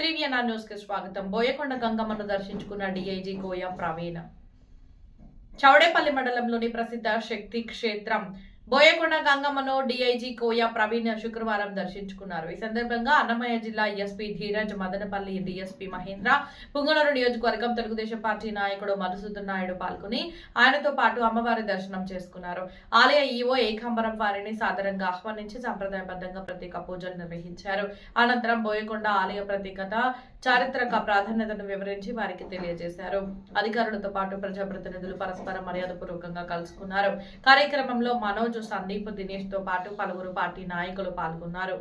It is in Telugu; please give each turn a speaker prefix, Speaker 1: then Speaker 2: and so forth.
Speaker 1: ఏబీవీఎన్ఆర్ న్యూస్ కి స్వాగతం. బోయకొండ గంగమ్మను దర్శించుకున్న డీఐజీ కోయ ప్రవీణ్. చౌడేపల్లి మండలంలోని ప్రసిద్ధ శక్తి క్షేత్రం బోయకొండ గంగమ్మను డీఐజీ కోయ ప్రవీణ్ శుక్రవారం దర్శించుకున్నారు. ఈ సందర్భంగా అన్నమయ్య జిల్లా ఎస్పీ ధీరజ్, మదనపల్లి డీఎస్పీ మహేంద్ర, పుంగనూరు నియోజకవర్గం తెలుగుదేశం పార్టీ నాయకుడు మధుసూదన్ నాయుడు పాల్గొని ఆయనతో పాటు అమ్మవారి దర్శనం చేసుకున్నారు. ఆలయ ఈవో ఏకాంబరం వారిని సాదరంగా ఆహ్వానించి సంప్రదాయబద్ధంగా ప్రత్యేక పూజలు నిర్వహించారు. అనంతరం బోయకొండ ఆలయ ప్రత్యేకత, చారిత్రక ప్రాధాన్యతను వివరించి వారికి తెలియజేశారు. అధికారులతో పాటు ప్రజాప్రతినిధులు పరస్పర మర్యాదపూర్వకంగా కలుసుకున్నారు. కార్యక్రమంలో మనోజ్, సందీప్, దినేష్ తో పాటు పలువురు పార్టీ నాయకులు పాల్గొన్నారు.